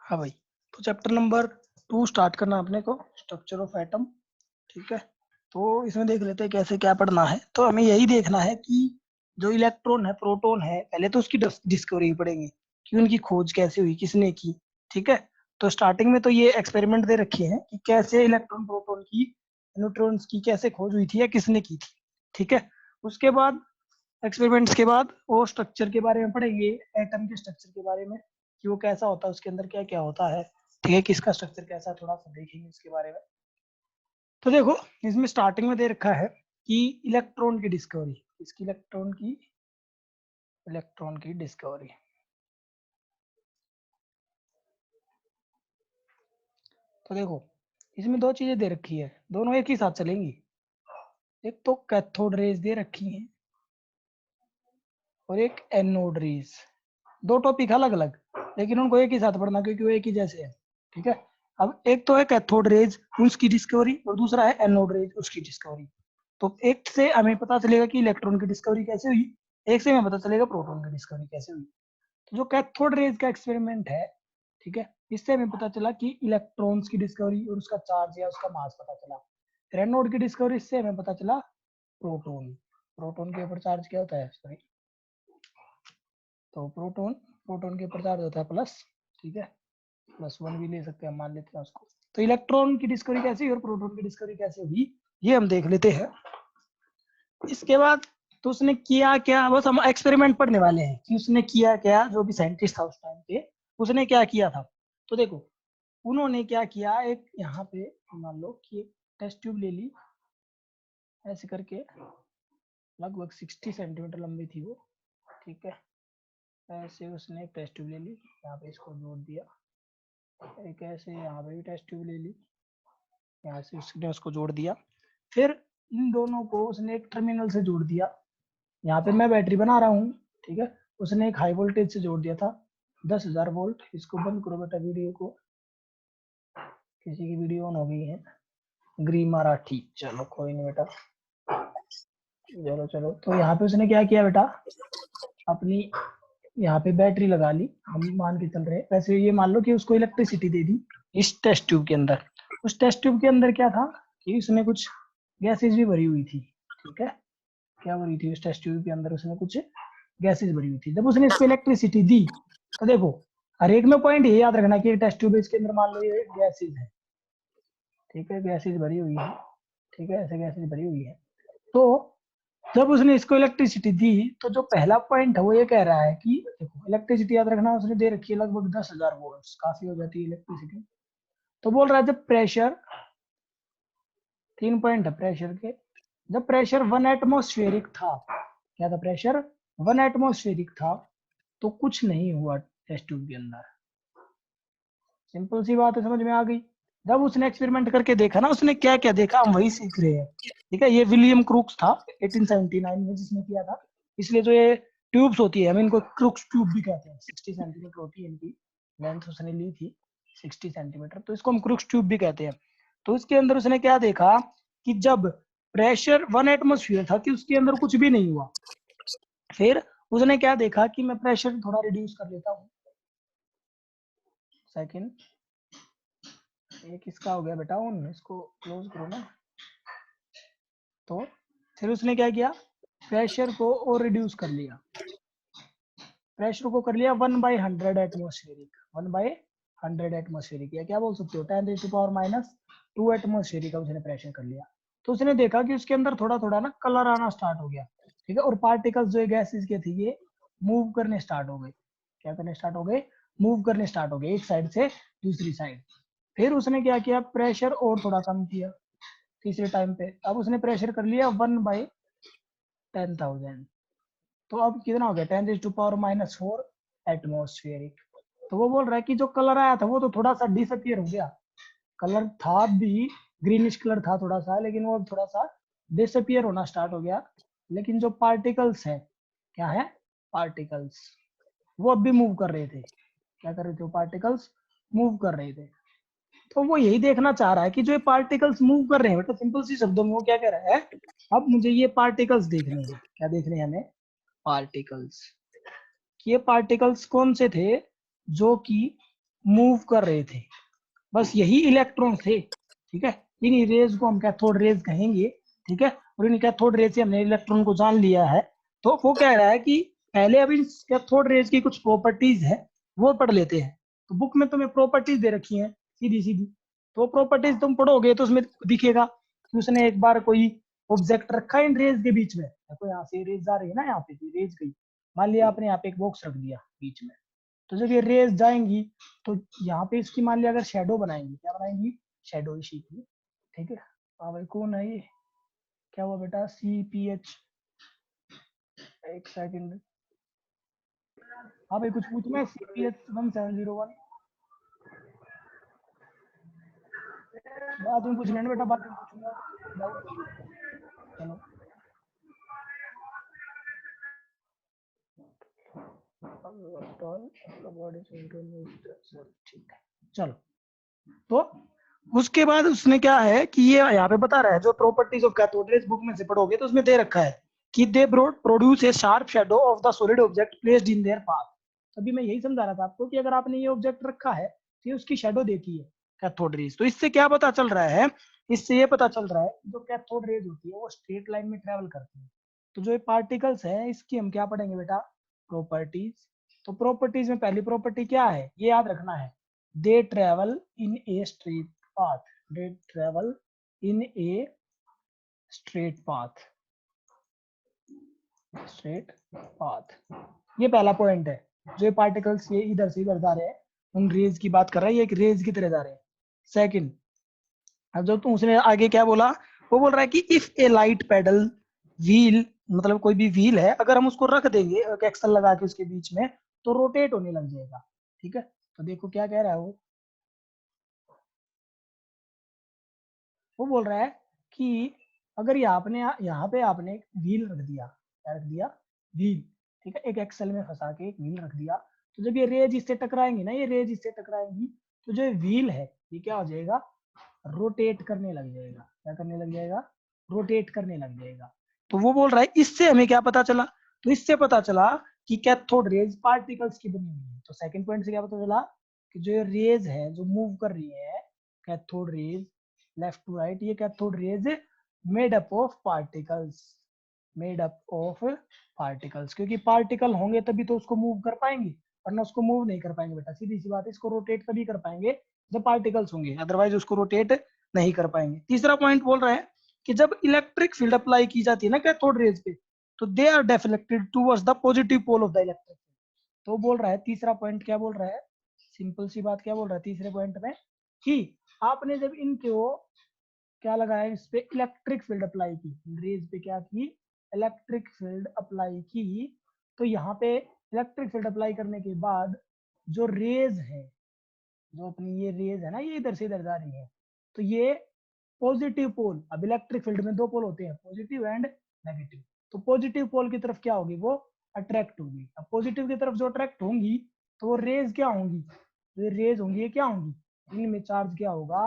हाँ भाई, तो चैप्टर नंबर 2 स्टार्ट करना अपने को, स्ट्रक्चर ऑफ एटम। ठीक है, तो इसमें देख लेते हैं कैसे क्या पढ़ना है। तो हमें यही देखना है कि जो इलेक्ट्रॉन है, प्रोटॉन है, पहले तो उसकी डिस्कवरी पढ़ेंगे कि उनकी खोज कैसे हुई, किसने की। ठीक है, तो स्टार्टिंग में तो ये एक्सपेरिमेंट दे रखे हैं कि कैसे इलेक्ट्रॉन प्रोटॉन की, न्यूट्रॉन्स की कैसे खोज हुई थी या किसने की थी। ठीक है, उसके बाद एक्सपेरिमेंट्स के बाद वो स्ट्रक्चर के बारे में पढ़ेंगे, एटम के स्ट्रक्चर के बारे में कि वो कैसा होता है, उसके अंदर क्या क्या होता है। ठीक है, किसका स्ट्रक्चर कैसा है, थोड़ा सा देखेंगे इसके बारे में। तो देखो, इसमें स्टार्टिंग में दे रखा है कि इलेक्ट्रॉन की डिस्कवरी, इसकी इलेक्ट्रॉन की डिस्कवरी। तो देखो, इसमें दो चीजें दे रखी है, दोनों एक ही साथ चलेंगी। एक तो कैथोड रेज दे रखी है और एक एनोड रेज। दो टॉपिक अलग अलग, लेकिन उनको एक ही साथ पढ़ना क्योंकि वो एक ही जैसे है। ठीक है, अब एक तो है कैथोड रेज, उसकी डिस्कवरी, और दूसरा है एनोड रेज, उसकी डिस्कवरी। तो एक से हमें पता चलेगा कि इलेक्ट्रॉन की डिस्कवरी कैसे हुई, एक से हमें पता चलेगा प्रोटॉन की डिस्कवरी कैसे हुई। तो जो कैथोड रेज का एक्सपेरिमेंट है, ठीक है, इससे हमें पता चला कि इलेक्ट्रॉन्स की डिस्कवरी और उसका चार्ज या उसका मास पता चला। फिर एनोड की डिस्कवरी से हमें पता चला प्रोटॉन, प्रोटॉन के ऊपर चार्ज क्या होता है, सॉरी, तो प्रोटॉन, प्रोटॉन के ऊपर चार्ज होता है प्लस। ठीक है, +1 भी ले सकते हैं, मान लेते हैं उसको। तो इलेक्ट्रॉन की डिस्कवरी कैसे हुई और प्रोटॉन की डिस्कवरी कैसे हुई, ये हम देख लेते हैं। इसके बाद तो उसने किया क्या, बस हम एक्सपेरिमेंट पढ़ने वाले हैं कि उसने किया क्या, जो भी साइंटिस्ट था उस टाइम पे उसने क्या किया था। तो देखो, उन्होंने क्या किया, एक यहाँ पे मान लो कि एक टेस्ट ट्यूब ले ली, ऐसे करके लगभग 60 सेंटीमीटर लंबी थी वो। ठीक है, ऐसे उसने एक टेस्ट ट्यूब ले ली, यहाँ पे इसको जोड़ दिया, एक ऐसे यहाँ पे भी टेस्ट ट्यूब ले ली, यहाँ से उसने उसको जोड़ दिया। फिर इन दोनों को उसने एक टर्मिनल से जोड़ दिया, यहाँ पे मैं बैटरी बना रहा हूँ। ठीक है, उसने एक हाई वोल्टेज से जोड़ दिया था 10,000 वोल्ट। इसको बंद करो बेटा वीडियो को, किसी की वीडियो ऑन हो गई है, ग्री मराठी, चलो कोई नहीं बेटा, चलो चलो। तो यहाँ पे उसने क्या किया बेटा, अपनी यहाँ पे बैटरी लगा ली, हम मान के चल रहे हैं। वैसे ये मान लो कि उसको इलेक्ट्रिसिटी दे दी इस टेस्ट ट्यूब के अंदर। उस टेस्ट ट्यूब के अंदर क्या था कि उसने कुछ गैसेज भी भरी हुई थी। ठीक है, क्या भरी थी उस टेस्ट ट्यूब के अंदर, उसने कुछ गैसेज भरी हुई थी। जब उसने इसको इलेक्ट्रिसिटी दी, तो देखो हर एक में पॉइंट ये याद रखना कि टेस्ट ट्यूब इसके अंदर मान लो ये गैसेज है। ठीक है, गैसेज भरी हुई है। ठीक है, ऐसे गैसेज भरी हुई है। तो जब उसने इसको इलेक्ट्रिसिटी दी, तो जो पहला पॉइंट है वो ये कह रहा है कि देखो, इलेक्ट्रिसिटी याद रखना उसने दे रखी है लगभग 10,000 वोल्ट, काफी हो जाती है इलेक्ट्रिसिटी। तो बोल रहा है जब प्रेशर, 3 पॉइंट है प्रेशर के, जब प्रेशर 1 एटमोस्फेरिक था, क्या था, प्रेशर 1 एटमोस्फेरिक था, तो कुछ नहीं हुआ टेस्ट ट्यूब के अंदर। सिंपल सी बात है, समझ में आ गई। जब उसने एक्सपेरिमेंट करके देखा ना, उसने क्या क्या देखा, हम वही सीख रहे हैं। ठीक है, ये विलियम क्रूक्स था 1879 में जिसने किया था। इसलिए जो ये ट्यूब्स होती है, हम इनको क्रूक्स ट्यूब भी कहते हैं। 60 सेंटीमीटर होती है इनकी लेंथ, उसने ली थी 60 सेंटीमीटर, तो इसको हम क्रूक्स ट्यूब भी कहते हैं। तो इसके अंदर उसने क्या देखा कि जब प्रेशर 1 एटमोस्फियर था कि उसके अंदर कुछ भी नहीं हुआ। फिर उसने क्या देखा कि मैं प्रेशर थोड़ा रिड्यूस कर लेता हूँ, सेकेंड, ये किसका हो गया बेटा ऑन, इसको क्लोज करो ना। तो फिर उसने क्या किया, प्रेशर को और रिड्यूस कर लिया, प्रेशर को कर लिया 1/100 एटमोस्फेरिक, 1/100 एटमोस्फेरिक, या क्या बोल सकते हो 10⁻⁻² एटमोस्फेरिक का उसने प्रेशर कर लिया। तो उसने देखा कि उसके अंदर थोड़ा थोड़ा ना कलर आना स्टार्ट हो गया। ठीक है, और पार्टिकल्स जो गैसेस के थे ये मूव करने स्टार्ट हो गए, क्या करने स्टार्ट हो गए, मूव करने स्टार्ट हो गए एक साइड से दूसरी साइड। फिर उसने क्या किया, प्रेशर और थोड़ा कम किया तीसरे टाइम पे, अब उसने प्रेशर कर लिया 1/10,000। तो अब कितना हो गया, 10⁻⁻⁴ एटमोस्फेरिक। तो वो बोल रहा है कि जो कलर आया था वो तो थोड़ा सा डिसअपियर हो गया, कलर था भी, ग्रीनिश कलर था थोड़ा सा, लेकिन वो थोड़ा सा डिसअपियर होना स्टार्ट हो गया। लेकिन जो पार्टिकल्स है, क्या है, पार्टिकल्स, वो अब भी मूव कर रहे थे। क्या कर रहे थे, वो पार्टिकल्स मूव कर रहे थे। तो वो यही देखना चाह रहा है कि जो ये पार्टिकल्स मूव कर रहे हैं, मतलब सिंपल सी शब्दों में वो क्या कह रहा है, अब मुझे ये पार्टिकल्स देखने हैं। क्या देखने हैं हमें, पार्टिकल्स। ये पार्टिकल्स कौन से थे, जो कि मूव कर रहे थे, बस यही इलेक्ट्रॉन थे, ठीक है। इन रेज को हम कैथोड रेज कहेंगे, ठीक है। और इन कैथोड रेज से हमने इलेक्ट्रॉन को जान लिया है। तो वो कह रहा है कि पहले अभी कैथोड रेज की कुछ प्रॉपर्टीज है वो पढ़ लेते हैं। तो बुक में तुम्हें प्रॉपर्टीज दे रखी हैं सीधी सीधी, तो प्रॉपर्टीज तुम पढ़ोगे तो उसमें दिखेगा कि उसने एक बार कोई ऑब्जेक्ट रखा है इन रेज के बीच में। देखो यहाँ से रेज आ रही है ना, यहाँ पे रेज गई, मान लिया आपने यहाँ पे एक बॉक्स रख दिया बीच में, तो जब ये रेज जाएंगी तो यहाँ पे इसकी मान लिया अगर शेडो बनाएंगी, क्या बनाएंगी, शेडो इसी की, ठीक है। हाँ भाई कौन है ये, क्या हुआ बेटा, CPH, एक सेकंड, हाँ भाई कुछ पूछना है, CPH 1701, बाद में पूछ लेना बेटा, बाद में पूछूंगा, डाउट होगी तो। चलो ठीक है, चलो। तो उसके बाद उसने क्या है कि ये यहाँ पे बता रहा है जो properties of cathode rays, book में से पढ़ोगे तो उसमें दे रखा है कि they produce a sharp shadow of the solid object placed in their path. तभी मैं यही समझा रहा था आपको कि अगर आपने ये ऑब्जेक्ट रखा है तो ये उसकी शैडो देखी है कैथोड रेज। तो इससे क्या पता चल रहा है, इससे ये पता चल रहा है जो कैथोड रेज होती है वो स्ट्रेट लाइन में ट्रेवल करती है। तो जो ये पार्टिकल्स है इसकी हम क्या पढ़ेंगे बेटा, प्रॉपर्टीज। तो प्रॉपर्टीज में पहली प्रॉपर्टी क्या है, ये याद रखना है, they travel in a straight path, they travel in a straight path, straiट path। ये पहला पॉइंट है, जो पार्टिकल्स ये इधर से इधर जा रहे हैं उन रेज की बात कर रहा है, ये एक रेज की तरह जा रहे हैं। सेकंड, अब जो तुम उसने आगे क्या बोला, वो बोल रहा है कि if A light pedal wheel, मतलब कोई भी व्हील है अगर हम उसको रख देंगे एक्सल लगा के उसके बीच में तो रोटेट होने लग जाएगा, ठीक है। तो देखो क्या कह रहा है वो बोल रहा है कि अगर यहाँ पे आपने एक व्हील रख दिया, क्या रख दिया, व्हील, ठीक है, एक एक्सल में फंसा के एक व्हील रख दिया, तो जब ये रेज इससे टकराएंगी ना, ये रेज इससे टकराएंगी तो जो व्हील है ये क्या हो जाएगा, रोटेट करने लग जाएगा। क्या करने लग जाएगा, रोटेट करने लग जाएगा। तो वो बोल रहा है इससे हमें क्या पता चला, तो इससे पता चला कि कैथोड रेज पार्टिकल्स की बनी हुई है। तो सेकंड पॉइंट से क्या पता चला कि जो रेज है जो मूव कर रही है, cathode rays left to right, ये cathode rays made up of particles, made up of particles, क्योंकि पार्टिकल होंगे तभी तो उसको मूव कर पाएंगे, वरना उसको मूव नहीं कर पाएंगे बेटा, सीधी सी बात है। इसको रोटेट तभी कर पाएंगे जब पार्टिकल्स होंगे, अदरवाइज उसको रोटेट नहीं कर पाएंगे। तीसरा पॉइंट बोल रहा है कि जब इलेक्ट्रिक फील्ड अप्लाई की जाती है ना कैथोड रेज पे, तो they are deflected towards the positive pole of the electric. तो बोल रहा है तीसरा पॉइंट क्या बोल रहा है, सिंपल सी बात क्या बोल रहा है तीसरे पॉइंट में, कि आपने जब इनको क्या लगाया, इस पे इलेक्ट्रिक फील्ड अप्लाई की, रेज पे क्या की, इलेक्ट्रिक फील्ड अप्लाई की, तो यहाँ पे इलेक्ट्रिक फील्ड अप्लाई करने के बाद जो रेज है, जो अपनी ये रेज है ना, ये इधर से इधर जा रही है, तो ये पॉजिटिव पोल, अब इलेक्ट्रिक फील्ड में दो पोल होते हैं, पॉजिटिव एंड नेगेटिव, तो पॉजिटिव पोल की तरफ क्या होगी, वो अट्रैक्ट होगी। अब पॉजिटिव की तरफ जो अट्रैक्ट होंगी तो वो रेज क्या होंगी, तो ये रेज होंगी, ये क्या होंगी, इनमें चार्ज क्या होगा,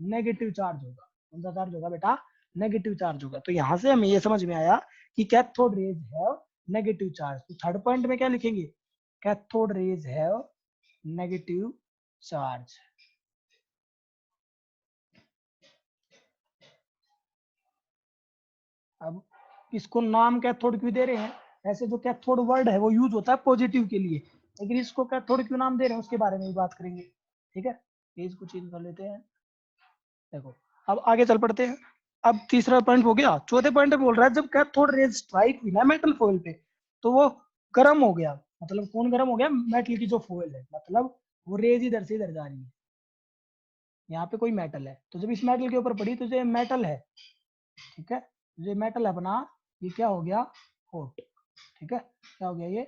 नेगेटिव चार्ज होगा। कौन सा चार्ज होगा बेटा, नेगेटिव चार्ज होगा। तो यहाँ से हमें ये समझ में आया कि cathode rays have negative charge. तो थर्ड पॉइंट में क्या लिखेंगे, cathode rays have negative charge. अब इसको नाम कैथोड क्यों दे रहे हैं, ऐसे जो कैथोड वर्ड है वो यूज होता है पॉजिटिव के लिए, लेकिन इसको कैथोड क्यों नाम दे रहे हैं उसके बारे में भी बात करेंगे, ठीक है। पेज को चेंज कर लेते हैं। देखो अब आगे चल पड़ते हैं। अब तीसरा पॉइंट हो गया, चौथे पॉइंट में बोल रहा है जब कैथोड रेज स्ट्राइक हुई ना मेटल फॉइल पे, तो वो गर्म हो गया। मतलब कौन गर्म हो गया, मेटल की जो फॉइल है, मतलब वो रेज इधर से इधर जा रही है, यहाँ पे कोई मेटल है, तो जब इस मेटल के ऊपर पड़ी तो जो मेटल है, ठीक है, जो मेटल है अपना, ये क्या हो गया, हॉट, ठीक है, क्या हो गया, ये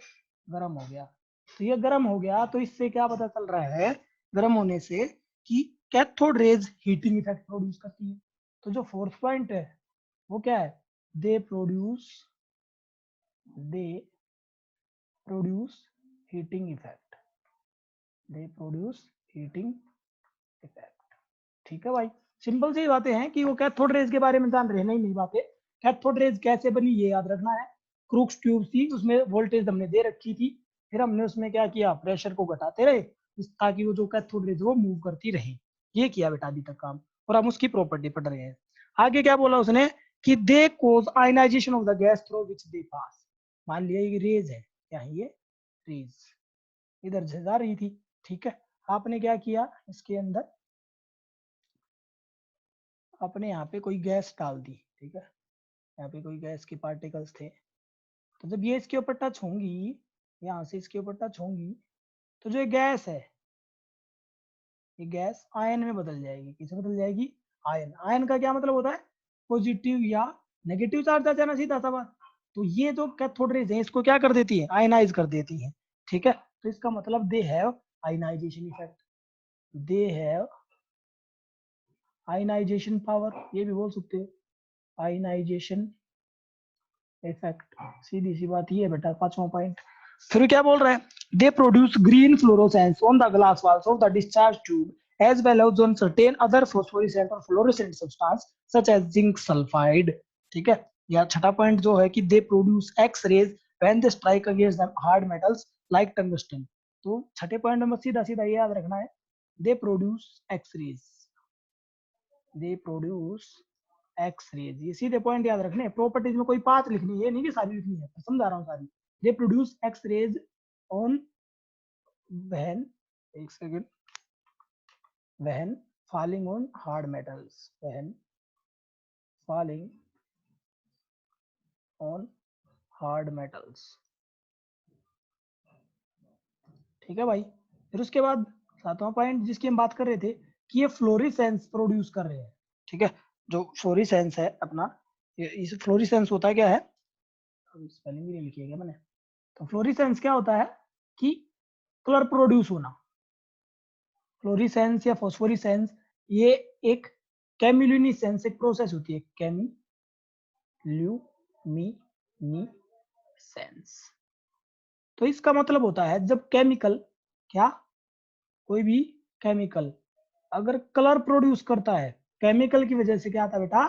गर्म हो गया। तो ये गर्म हो गया तो इससे क्या पता चल रहा है, गर्म होने से, कि cathode rays heating effect produce करती है। तो जो फोर्थ पॉइंट है वो क्या है, they produce heating effect, they produce heating effect, ठीक है भाई। सिंपल सी बातें हैं कि वो कैथोड रेज के बारे में जान रहे हैं, नहीं बातें, कैथोड रेज कैसे बनी ये याद रखना है। क्रूक्स ट्यूब थी, उसमें वोल्टेज हमने दे रखी थी, फिर हमने उसमें क्या किया, प्रेशर को घटाते रहे, ताकि वो जो कैथोड रेज वो मूव करती रहे। ये किया बेटा अभी तक काम, और हम उसकी प्रॉपर्टी पढ़ रहे हैं। आगे क्या बोला उसने कि they cause ionization of the gas through which they pass. मान लिया ये रेज है, क्या है ये रेज, इधर से जा रही थी, ठीक है। आपने क्या किया इसके अंदर, आपने यहाँ पे कोई गैस डाल दी, ठीक है, यहाँ पे कोई गैस के पार्टिकल्स थे, तो जब ये इसके ऊपर टच होंगी, यहाँ से इसके ऊपर टच होंगी, तो जो ये गैस है, ये गैस आयन में बदल जाएगी। किसे बदल जाएगी? आयन। आयन का क्या मतलब होता है? पॉजिटिव या नेगेटिव चार्ज आ जाना, सीधा सा बात। तो ये जो कैथोड रेज है इसको क्या कर देती है? आयनाइज कर देती है, ठीक है। तो इसका मतलब they have ionization effect, they have ionization power, ये भी बोल सकते हो आयनाइजेशन इफेक्ट। सीधी सी बात ये है बेटा, पांचवा पॉइंट। फिर क्या बोल रहा है? They produce green fluorescence on the glass walls of the discharge tube as well as on certain other phosphorescent और fluorescent substance such as zinc sulphide, ठीक है। या छठा पॉइंट जो है कि they produce X rays when they strike against the hard metals like tungsten. तो छठे पॉइंट में सीधा सीधा ये याद रखना है, they produce X rays, they produce X rays. ये सीधे पॉइंट याद रखने, प्रॉपर्टीज में कोई पांच लिखनी है, नहीं कि सारी लिखनी है, समझा रहा हूँ सारी। They produce X rays on when, एक second, when falling on hard metals, when falling on hard metals, ठीक है भाई। फिर उसके बाद सातवां पॉइंट जिसकी हम बात कर रहे थे कि ये फ्लोरिसेंस प्रोड्यूस कर रहे हैं, ठीक है। जो फ्लोरिसेंस है अपना, ये इस फ्लोरिसेंस होता है क्या है, स्पेलिंग भी नहीं लिखी है क्या मैंने। तो फ्लोरिसेंस क्या होता है कि कलर प्रोड्यूस होना। फ्लोरिसेंस या फॉस्फोरिसेंस ये एक केमिल्यूमिनेसेंस एक प्रोसेस होती है, केमिल्यूमिनेसेंस। तो इसका मतलब होता है जब केमिकल, क्या, कोई भी केमिकल अगर कलर प्रोड्यूस करता है, केमिकल की वजह से क्या आता है बेटा?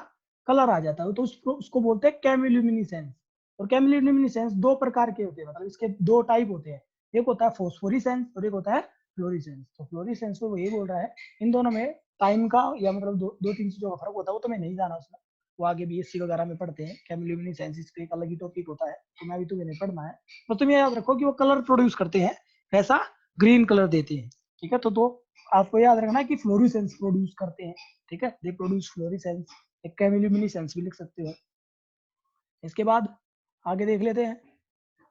कलर आ जाता है, तो उसको बोलते हैं केमिल्यूमिनेसेंस। और केमिल्यूमिनेसेंस दो प्रकार के होते हैं, मतलब इसके दो टाइप होते हैं, एक होता है फॉस्फोरिसेंस और एक होता है फ्लोरिसेंस। तो फ्लोरिसेंस को वो यही बोल रहा है, इन दोनों में टाइम का या मतलब दो तीन चीजों का फर्क होता है, वो तो मैं नहीं जाना उसमें, वो आगे बीएससी वगैरह में पढ़ते हैं। केमिल्यूमिनेसेंस इसका एक अलग ही टॉपिक होता है, तो मैं अभी तुम्हें नहीं पढ़ना है। तो तुम ये याद रखो कि वो कलर प्रोड्यूस करते हैं, ऐसा ग्रीन कलर देते हैं, ठीक है। तो आपको याद रखना है कि फ्लोरिसेंस प्रोड्यूस करते हैं, ठीक है, दे प्रोड्यूस फ्लोरिसेंस, एक केमिल्यूमिनेसेंस भी लिख सकते हो। इसके बाद आगे देख लेते हैं,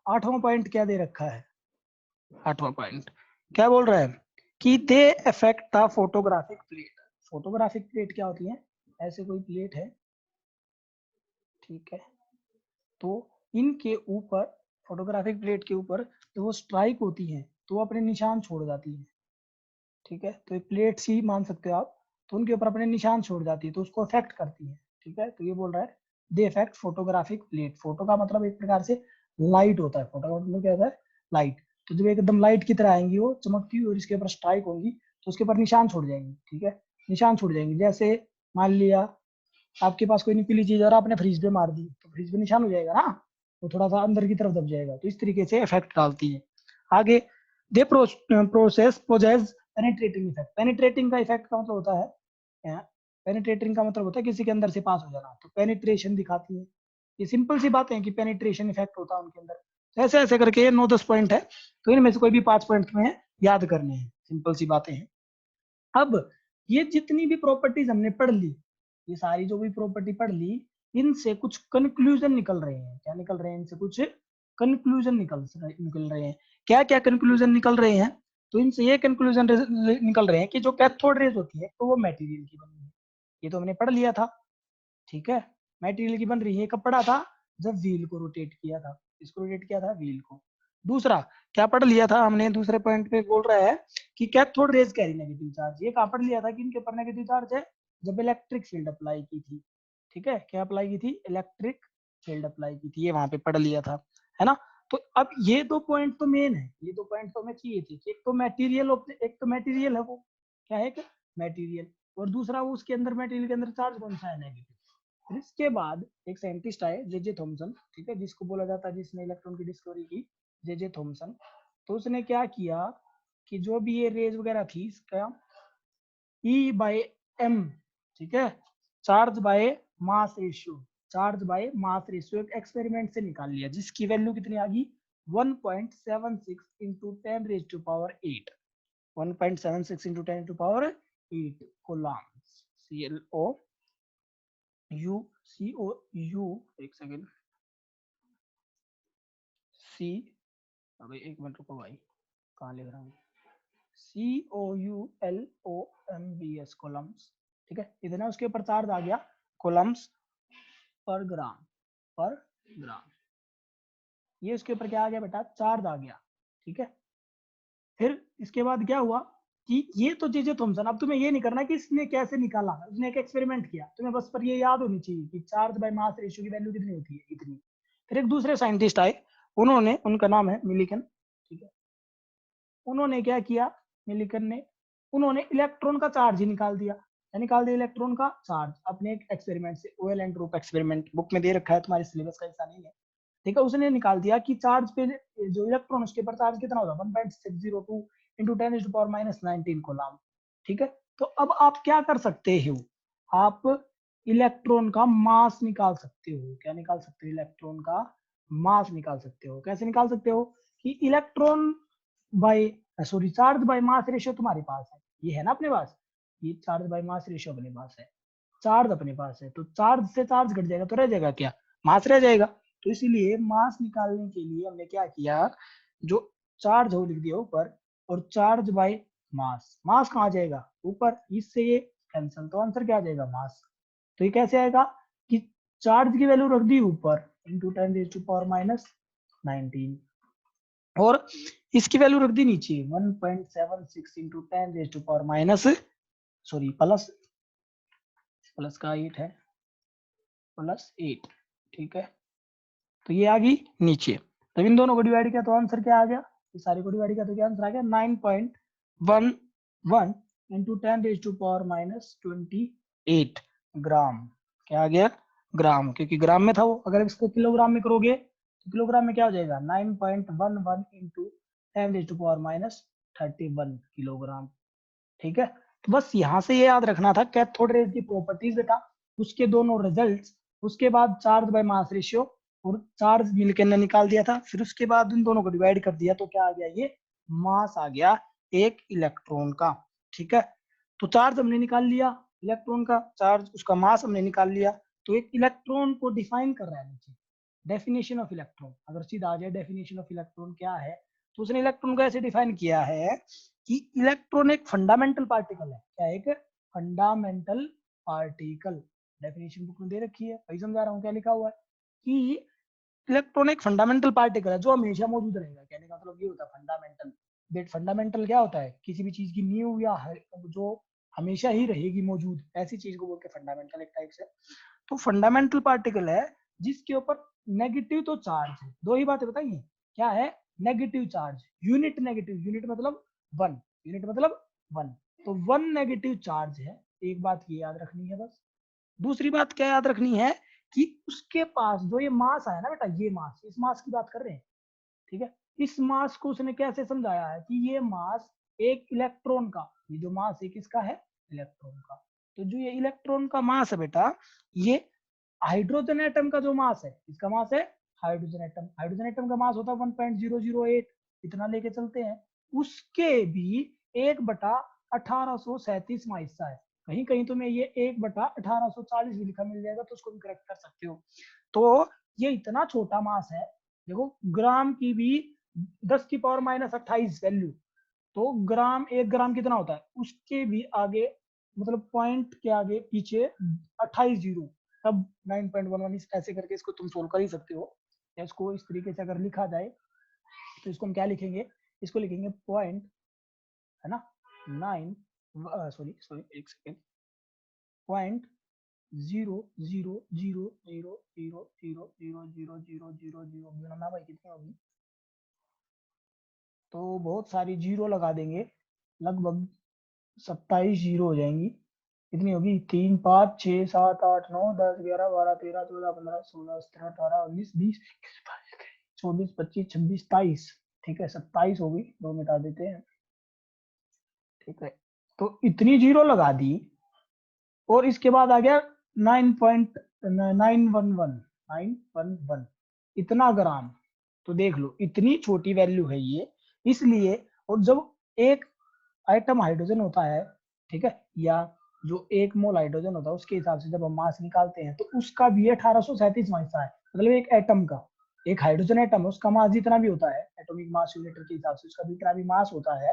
आठवां पॉइंट क्या दे रखा है। आठवां पॉइंट क्या बोल रहा है कि they affect the photographic plate. Photographic plate क्या होती है? ऐसे कोई प्लेट है, ठीक है, तो इनके ऊपर, फोटोग्राफिक प्लेट के ऊपर तो वो स्ट्राइक होती है तो वो अपने निशान छोड़ जाती है, ठीक है। तो एक प्लेट सी मान सकते हो आप, तो उनके ऊपर अपने निशान छोड़ जाती है, तो उसको अफेक्ट करती है, ठीक है। तो ये बोल रहा है they affect photographic plate. Photo का मतलब एक प्रकार से लाइट होता है, फोटो का मतलब क्या होता है? लाइट। तो जब एकदम लाइट की तरह आएंगी वो चमकती हुई और इसके ऊपर स्ट्राइक होंगी तो उसके ऊपर निशान छोड़ जाएंगी, ठीक है, निशान छोड़ जाएंगे। जैसे मान लिया आपके पास कोई नुकीली चीज और आपने फ्रिज पे मार दी, तो फ्रिज पे निशान हो जाएगा ना, वो थोड़ा सा अंदर की तरफ दब जाएगा। तो इस तरीके से इफेक्ट डालती है। आगे they process possess penetrating effect. Penetrating का इफेक्ट का मतलब होता है, पेनिट्रेटिंग का मतलब होता है किसी के अंदर से पास हो जाना, तो पेनिट्रेशन दिखाती है। ये सिंपल सी बात है कि पेनिट्रेशन इफेक्ट होता है उनके अंदर। तो ऐसे ऐसे करके ये 9-10 पॉइंट है, तो इनमें से कोई भी 5 पॉइंट में याद करने हैं, सिंपल सी बातें हैं। अब ये जितनी भी प्रॉपर्टीज हमने पढ़ ली, ये सारी जो भी प्रॉपर्टी पढ़ ली, इनसे कुछ कंक्लूजन निकल रहे हैं। क्या निकल रहे हैं? इनसे कुछ कंक्लूजन निकल रहे हैं। क्या क्या कंक्लूजन निकल रहे हैं? तो इनसे ये कंक्लूजन निकल रहे हैं कि जो कैथोड रेज होती है तो वो मटेरियल की बनी है, ये तो हमने पढ़ लिया था, ठीक है। मटेरियल की बन रही है, कब पढ़ा था? जब व्हील को रोटेट किया था। इसको रोटेट किया था? व्हील को। दूसरा क्या पढ़ लिया था हमने? दूसरे पॉइंट पे बोल रहा है कि cathode rays carry negative charge. ये कहाँ पढ़ लिया था कि इनके ऊपर नेगेटिव चार्ज है? जब इलेक्ट्रिक फील्ड अप्लाई की थी, ठीक है। क्या अप्लाई की थी? इलेक्ट्रिक फील्ड अप्लाई की थी, ये वहां पे पढ़ लिया था, है ना। तो अब ये दो पॉइंट तो मेन है, ये दो पॉइंट तो हमें चाहिए थी। एक तो मटेरियल, एक तो मटेरियल है, वो क्या है? मटेरियल। और दूसरा वो उसके अंदर मटेरियल के अंदर चार्ज कौन सा है? नेगेटिव। फिर इसके बाद एक साइंटिस्ट आए, जे थॉमसन, ठीक है, जिसको बोला जाता है जिसने इलेक्ट्रॉन की डिस्कवरी की, जे थॉमसन। तो उसने क्या किया कि जो भी ये रेज वगैरह थी इसका E बाय m, ठीक है, charge by mass ratio, charge by mass ratio एक एक्सपेरिमेंट से निकाल लिया जिसकी वैल्यू कितनी आ गई 1.76 into 10 raise to power 8, 1.76 into 10 to power 8 coulombs, COU, एक सेकेंड, C, अबे एक मिनट रुको भाई, कहाँ लिख रहा हूँ, COULOMBS कोलम्स, ठीक है, इतना उसके ऊपर चार्ज आ गया कोलम्स पर ग्राम, पर ग्राम, ये उसके ऊपर क्या आ गया बेटा, चार्ज आ गया, ठीक है। फिर इसके बाद क्या हुआ कि ये तो चीजें थॉमसन, अब तुम्हें ये नहीं करना कि इसने कैसे निकाला, उसने एक एक्सपेरिमेंट किया, तुम्हें बस पर ये याद होनी चाहिए कि चार्ज बाय मास रेशियो की वैल्यू कितनी होती है, इतनी। फिर एक दूसरे साइंटिस्ट आए, उन्होंने, उनका नाम है मिलिकन, ठीक है, उन्होंने क्या किया, मिलिकन ने, उन्होंने इलेक्ट्रॉन का चार्ज ही निकाल दिया, निकाल दिया इलेक्ट्रॉन का चार्ज अपने एक एक्सपेरिमेंट से, ओएल एंड रूप एक्सपेरिमेंट, बुक में दे रखा है, तुम्हारे सिलेबस का हिस्सा नहीं है, ठीक है। उसने निकाल दिया कि चार्ज पे जो इलेक्ट्रॉन उसके ऊपर चार्ज कितना होगा 1.602 इंटू 10⁻⁻19 कोलम, ठीक है। तो अब आप क्या कर सकते हो, आप इलेक्ट्रॉन का मास निकाल सकते हो, क्या निकाल सकते हो, इलेक्ट्रॉन का मास निकाल सकते हो। कैसे निकाल सकते हो कि electron by, sorry, charge by mass ratio तुम्हारे पास है, ये है ना अपने पास, ये चार्ज बाय मास रेशियो अपने पास है, चार्ज अपने पास है, तो चार्ज से चार्ज घट जाएगा तो रह जाएगा क्या, मास रह जाएगा। तो इसीलिए मास निकालने के लिए हमने क्या किया, जो चार्ज हो लिख दिया ऊपर, और चार्ज बाय मास, मास कहाँ जाएगा ऊपर, इससे ये कैंसिल, तो आंसर क्या आ जाएगा मास। तो ये कैसे आएगा कि चार्ज की वैल्यू रख दी ऊपर इंटू 10⁻⁻19 और इसकी वैल्यू रख दी नीचे 1.76 इंटू 10⁻⁻, सॉरी प्लस, प्लस का 8 है, +8, ठीक है। तो ये आ गई नीचे, तो इन दोनों को डिवाइड किया तो आंसर क्या आ गया, ये सारे को डिवाइड किया तो क्या आंसर आ गया 9.11 इंटू 10⁻⁻28 ग्राम, क्या आ गया ग्राम, क्योंकि ग्राम में था वो, अगर इसको किलोग्राम में करोगे तो किलोग्राम में क्या हो जाएगा 9.11 इंटू 10⁻31 किलोग्राम, ठीक है। तो बस यहाँ से ये याद रखना था कैथोड रेज की प्रॉपर्टीज बेटा, उसके दोनों रिजल्ट्स, उसके बाद चार्ज बाय मास रेशियो, और चार्ज मिलकर ने निकाल दिया था, फिर उसके बाद उन दोनों को डिवाइड कर दिया तो क्या आ गया, ये मास आ गया एक इलेक्ट्रॉन का, ठीक है। तो चार्ज हमने निकाल लिया, इलेक्ट्रॉन का चार्ज, उसका मास हमने निकाल लिया, तो एक इलेक्ट्रॉन को डिफाइन कर रहा है नीचे, डेफिनेशन ऑफ इलेक्ट्रॉन, अगर सीधा आ जाए डेफिनेशन ऑफ इलेक्ट्रॉन क्या है, तो उसने इलेक्ट्रॉन को ऐसे डिफाइन किया है कि इलेक्ट्रॉन एक फंडामेंटल पार्टिकल है, क्या एक फंडामेंटल पार्टिकल, डेफिनेशन बुक में दे रखी है, वही समझा रहा हूँ, क्या लिखा हुआ है कि इलेक्ट्रॉन एक फंडामेंटल पार्टिकल है जो हमेशा मौजूद रहेगा, कहने का मतलब ये होता है फंडामेंटल, बेट फंडामेंटल क्या होता है, किसी भी चीज की नींव या जो हमेशा ही रहेगी मौजूद, ऐसी चीज को बोलते हैं फंडामेंटल एक टाइप से। तो फंडामेंटल पार्टिकल है जिसके ऊपर नेगेटिव तो चार्ज है, दो ही बातें बताइए, क्या है, negative charge, unit negative, unit मतलब 1, यूनिट मतलब 1, तो 1 नेगेटिव चार्ज है, एक बात ये याद रखनी है बस। दूसरी बात क्या याद रखनी है कि उसके पास जो ये मास है ना बेटा, ये मास, इस मास की बात कर रहे हैं, ठीक है। इस मास को उसने कैसे समझाया है कि ये मास एक इलेक्ट्रॉन का, ये जो मास है किसका है, इलेक्ट्रॉन का। तो जो ये इलेक्ट्रॉन का मास है बेटा, ये हाइड्रोजन एटम का जो मास है, इसका मास है हाइड्रोजन एटम, हाइड्रोजन एटम का मास होता है 1.008, इतना लेके चलते हैं, उसके भी 1/1837वां हिस्सा है, कहीं कहीं तुम्हें ये 1/1840 भी लिखा मिल जाएगा तो उसको भी करेक्ट कर सकते हो। तो ये इतना छोटा मास है, देखो ग्राम की भी 10⁻⁻28 वैल्यू, तो ग्राम, 1 ग्राम कितना होता है, उसके भी आगे, मतलब पॉइंट के आगे पीछे 28 जीरो, तब 9.11 ऐसे करके इसको तुम सोल्व कर ही सकते हो, या इसको इस तरीके से अगर लिखा जाए तो इसको हम क्या लिखेंगे, इसको लिखेंगे पॉइंट, है ना, 9, सॉरी सॉरी एक सेकेंड, 0.0000000000 गणना भाई कितनी होगी, तो बहुत सारी जीरो लगा देंगे, लगभग 27 जीरो हो जाएंगी, कितनी होगी 3 5 6 7 8 9 10 11 12 13 14 15 16 17 18 19 20 24 25 26 27, ठीक है 27 होगी, 2 मिटा देते हैं, ठीक है, तो इतनी जीरो लगा दी और इसके बाद आ गया 9.911 इतना ग्राम। तो देख लो इतनी छोटी वैल्यू है ये, इसलिए। और जब एक आइटम हाइड्रोजन होता है, ठीक है, या जो एक मोल हाइड्रोजन होता है उसके हिसाब से जब हम मास निकालते हैं तो उसका भी 1837 मास है। मतलब एक एटम का, एक हाइड्रोजन एटम है, उसका मास जितना भी होता है एटॉमिक मास यूनिट के हिसाब से उसका जितना भी मास होता है,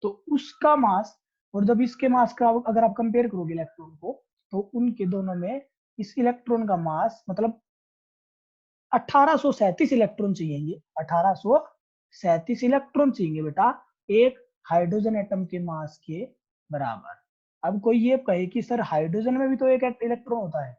तो उसका मास और जब इसके मास का अगर आप कंपेयर करोगे इलेक्ट्रॉन को, तो उनके दोनों में इस इलेक्ट्रॉन का मास मतलब 1837 इलेक्ट्रॉन चाहिए। 1837 इलेक्ट्रॉन चाहिए बेटा एक हाइड्रोजन एटम के मास के बराबर। अब कोई ये कहे कि सर हाइड्रोजन में भी तो एक इलेक्ट्रॉन होता है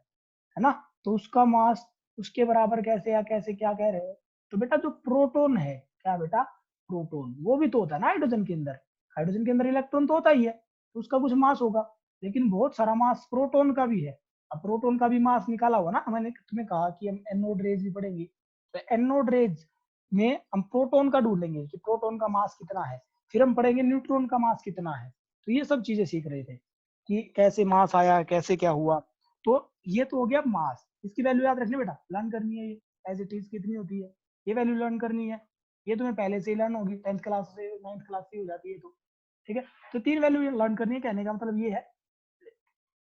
ना, तो उसका मास उसके बराबर कैसे या कैसे क्या कह रहे हो? तो बेटा जो प्रोटॉन है, क्या बेटा, प्रोटॉन वो भी तो होता है ना हाइड्रोजन के अंदर। हाइड्रोजन के अंदर इलेक्ट्रॉन तो होता ही है, तो उसका कुछ मास होगा, लेकिन बहुत सारा मास प्रोटॉन का भी है। अब प्रोटॉन का भी मास निकाला होगा ना, मैंने तुम्हें कहा कि हम एनोड रेज भी पढ़ेंगे, तो एनोड रेज में हम प्रोटॉन का ढूंढेंगे कि प्रोटॉन का मास कितना है, फिर हम पढ़ेंगे न्यूट्रॉन का मास कितना है। तो ये सब चीजें सीख रहे थे कि कैसे मास आया, कैसे क्या हुआ। तो ये तो हो गया मास, इसकी वैल्यू याद रखनी बेटा, लर्न करनी है ये एज इट इज कितनी होती है, ये वैल्यू लर्न करनी है। ये तुम्हें पहले से ही लर्न होगी, 10th क्लास से 9th क्लास से हो जाती है तो, ठीक है। तो 3 वैल्यू लर्न करनी है, कहने का मतलब ये है।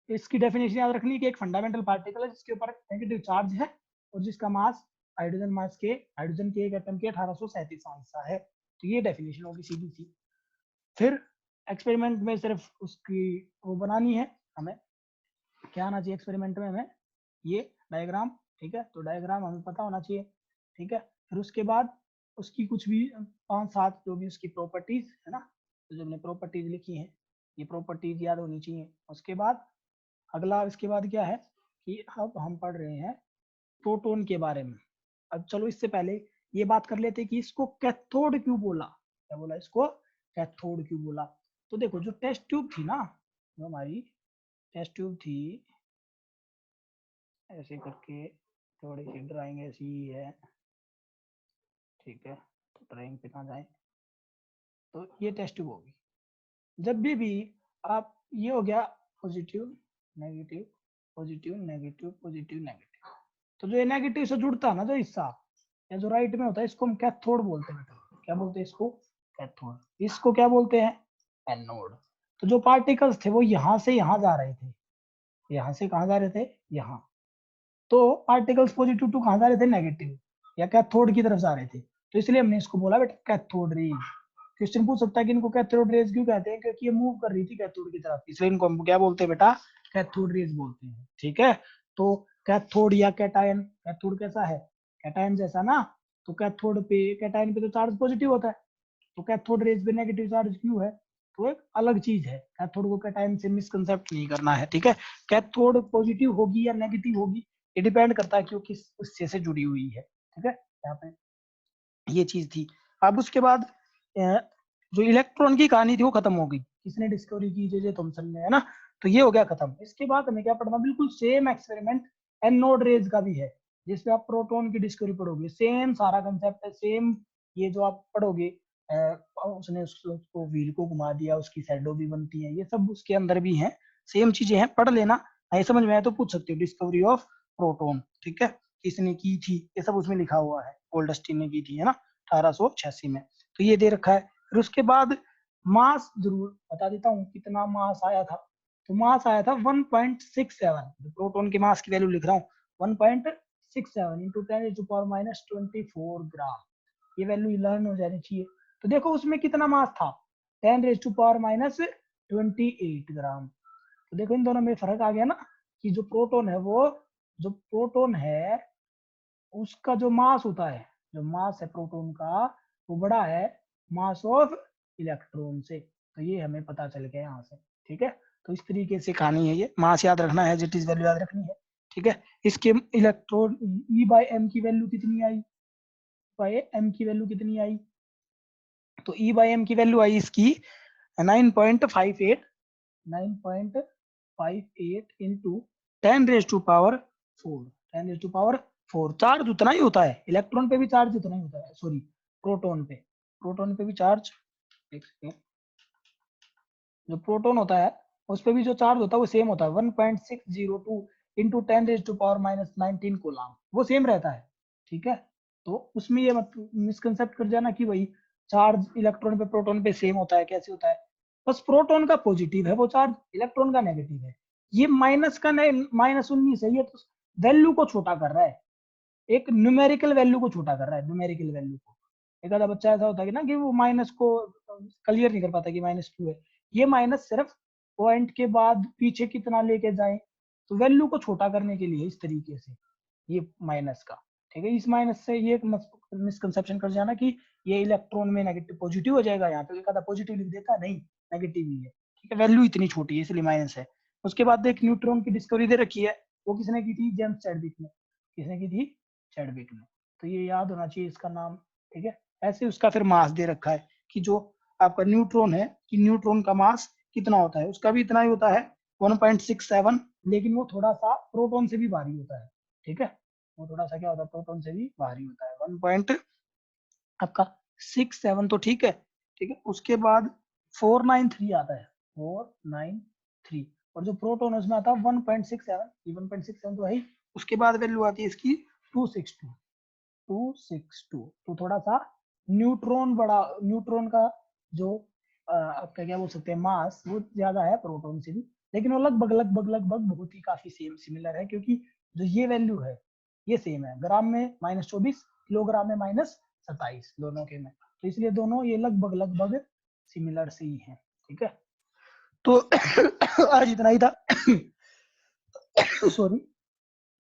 इसकी डेफिनेशन याद रखनी है कि एक फंडामेंटल पार्टिकल है जिसके ऊपर नेगेटिव चार्ज है और जिसका मास हाइड्रोजन के एक एटम के 1837 मास है। तो ये डेफिनेशन होगी सीधी सी। फिर एक्सपेरिमेंट में सिर्फ उसकी वो बनानी है हमें, क्या आना चाहिए एक्सपेरिमेंट में हमें, ये डायग्राम, ठीक है। तो डायग्राम हमें पता होना चाहिए, ठीक है। फिर उसके बाद उसकी कुछ भी 5-7 जो भी उसकी प्रॉपर्टीज है ना, तो जो हमने प्रॉपर्टीज लिखी है ये प्रॉपर्टीज याद होनी चाहिए। उसके बाद अगला इसके बाद क्या है कि अब हम पढ़ रहे हैं प्रोटॉन के बारे में। अब चलो इससे पहले ये बात कर लेते हैं कि इसको कैथोड क्यों बोला, क्या बोला इसको, कैथोड क्यों बोला। तो देखो जो टेस्ट ट्यूब थी ना, जो हमारी टेस्ट ट्यूब थी, ऐसे करके थोड़ी सी ड्राइंग ऐसी ही है, ठीक है, तो ड्राइंग पे ना जाए। तो ये टेस्ट ट्यूब होगी। जब भी आप, ये हो गया positive negative positive negative positive negative, तो जो ये नेगेटिव से जुड़ता है ना जो हिस्सा, या जो राइट में होता है, इसको हम कैथोड बोलते हैं बेटा। क्या बोलते हैं इसको, कैथोड। इसको क्या बोलते हैं, एनोड। तो जो पार्टिकल्स थे वो यहाँ से यहाँ जा रहे थे, यहाँ से कहाँ जा रहे थे, यहाँ। तो पार्टिकल्स पॉजिटिव टू कहाँ जा रहे थे, नेगेटिव या कैथोड की तरफ जा रहे थे। तो इसलिए हमने इसको बोला बेटा कैथोड रेज। क्वेश्चन पूछ सकता है कि इनको कैथोड रेज क्यों कहते हैं, क्योंकि ये मूव कर रही थी कैथोड की तरफ, इसलिए इनको हम क्या बोलते हैं बेटा, कैथोड रेज बोलते हैं, ठीक है। तो कैथोड या कैटायन, कैथोड कैसा है, कैटायन जैसा ना, तो कैथोड पे, कैटायन पे तो चार्ज पॉजिटिव होता है, तो कैथोड रेज पे नेगेटिव चार्ज क्यों है, तो एक अलग चीज है। कैथोड को कैटायन से मिसकंसेप्ट नहीं करना है, ठीक है। कैथोड पॉजिटिव होगी या नेगेटिव होगी ये डिपेंड करता है कि वो किस उससे से जुड़ी हुई है, ठीक है। यहाँ पे ये चीज थी। अब उसके बाद जो इलेक्ट्रॉन की कहानी थी वो खत्म हो गई, किसने डिस्कवरी की, जे थॉमसन ने, है ना। तो ये हो गया खत्म। इसके बाद हमें क्या पढ़ना, बिल्कुल सेम एक्सपेरिमेंट एनोड रेज का भी है, जिसपे आप प्रोटॉन की डिस्कवरी पढ़ोगे। सेम सारा कंसेप्ट है, सेम ये जो आप पढ़ोगे, उसने उसको व्हील को घुमा दिया, उसकी शैडो भी बनती है, ये सब उसके अंदर भी है, सेम चीजें हैं, पढ़ लेना। नहीं समझ में आए तो पूछ सकते हो, डिस्कवरी ऑफ प्रोटॉन, ठीक है, किसने की थी, ये सब उसमें लिखा हुआ है, गोल्डस्टीन ने की थी, है ना, 1886 में। तो ये दे रखा है। फिर उसके बाद मास जरूर बता देता हूँ कितना मास आया था। तो मास आया था 1.67, प्रोटॉन के मास की वैल्यू लिख रहा हूँ, 1.67 इंटू 10⁻⁻24 ग्राम। ये वैल्यू लर्न हो जानी चाहिए। तो देखो उसमें कितना मास था, 10⁻⁻28 ग्राम। तो देखो इन दोनों में फर्क आ गया ना, कि जो प्रोटॉन है वो, जो प्रोटॉन है उसका जो मास होता है, जो मास है प्रोटॉन का, वो बड़ा है मास ऑफ इलेक्ट्रॉन से। तो ये हमें पता चल गया यहाँ से, ठीक है। तो इस तरीके से कहानी है, ये मास याद रखना है, जिट इज वैल्यू याद रखनी है, ठीक है। इसके इलेक्ट्रॉन E/m की वैल्यू कितनी आई, बाय एम की वैल्यू कितनी आई, तो E/m की वैल्यू आई इसकी 9.58 इंटू 10⁻⁴ चार्ज उतना ही होता है, इलेक्ट्रॉन पे भी चार्ज उतना ही होता है, सॉरी प्रोटॉन पे भी चार्ज, एक सेकेंड, जो प्रोटॉन होता है उस पे भी जो चार्ज होता है वो सेम होता है 1.602 इंटू 10⁻⁻19 कूलम, वो सेम रहता है। ठीक है, तो उसमें ये मत मिसकंसेप्ट कर जाना कि भाई चार्ज इलेक्ट्रॉन पे प्रोटॉन पे सेम होता है, कैसे होता है। बस प्रोटॉन का पॉजिटिव है वो चार्ज, इलेक्ट्रॉन का नेगेटिव है। ये माइनस का -19 है, ये तो वैल्यू को छोटा कर रहा है, एक न्यूमेरिकल वैल्यू को छोटा कर रहा है, न्यूमेरिकल वैल्यू को। एक आधा बच्चा ऐसा होता है कि ना कि वो माइनस को क्लियर नहीं कर पाता कि -2 है। ये माइनस सिर्फ पॉइंट के बाद पीछे कितना लेके जाए, तो वैल्यू को छोटा करने के लिए इस तरीके से ये माइनस का। ठीक है, इस माइनस से ये मिसकंसेप्शन कर जाना कि ये इलेक्ट्रॉन में नेगेटिव पॉजिटिव हो जाएगा, यहाँ पे एक आधा पॉजिटिव लिख देता, नहीं, नेगेटिव ही है। ठीक है, वैल्यू इतनी छोटी है इसलिए माइनस है। उसके बाद एक न्यूट्रॉन की डिस्कवरी दे रखी है, वो किसने की थी? जेम्स चैडविक ने। किसने की थी? चैडविक ने। तो ये याद होना चाहिए इसका नाम। ठीक है, ऐसे उसका फिर मास दे रखा है कि जो आपका न्यूट्रॉन है कि न्यूट्रॉन का मास कितना होता है, उसका भी इतना ही होता है 1.67, लेकिन वो थोड़ा सा प्रोटॉन से भी भारी होता है। ठीक है, वो थोड़ा सा क्या होता है, प्रोटॉन से भी भारी होता है। 1.67 तो ठीक है। ठीक है, उसके बाद 493 आता है, 493, और जो प्रोटॉन है उसमें आता है 1.67, 1.67 तो है ही। उसके बाद वैल्यू आती है इसकी 262, 262। तो थोड़ा सा न्यूट्रॉन बड़ा, न्यूट्रॉन का जो आपका क्या बोल सकते हैं मास, वो ज्यादा है प्रोटॉन से भी, लेकिन वो लगभग लगभग लगभग बहुत ही काफी सेम सिमिलर है, क्योंकि जो ये वैल्यू है ये सेम है। ग्राम में -24, किलोग्राम में -27, दोनों के में, तो इसलिए दोनों ये लगभग लगभग सिमिलर से ही है। ठीक है, तो आज इतना ही था। सॉरी,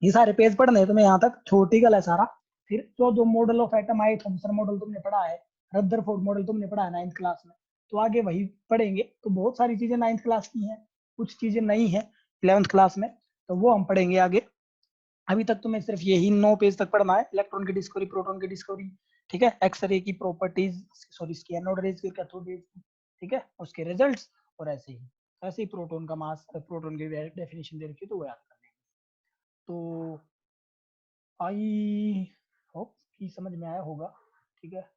ये सारे पेज पढ़ने हैं तुम्हें यहाँ तक, थ्योरेटिकल है सारा। फिर तो जो मॉडल ऑफ एटम आए, थॉमसन मॉडल तुमने पढ़ा है, रदरफोर्ड मॉडल तुमने पढ़ा है 9th क्लास में, तो आगे वही पढ़ेंगे। तो बहुत सारी चीजें 9th क्लास की हैं, कुछ चीजें नई हैं 11th क्लास में, तो वो हम पढ़ेंगे आगे। अभी तक तुम्हें सिर्फ यही 9 पेज तक पढ़ना है, इलेक्ट्रॉन की डिस्कवरी, प्रोटॉन की डिस्कवरी, ठीक है, एक्सरे की प्रॉपर्टीज, सॉरी इसकी एनोड रेज की, कैथोड रेज की, ठीक है, उसके रिजल्ट्स, और ऐसे ही प्रोटॉन का मास, प्रोटॉन की डेफिनेशन दे रखी है तो वो याद कर लेंगे। तो आई होप कि समझ में आया होगा। ठीक है,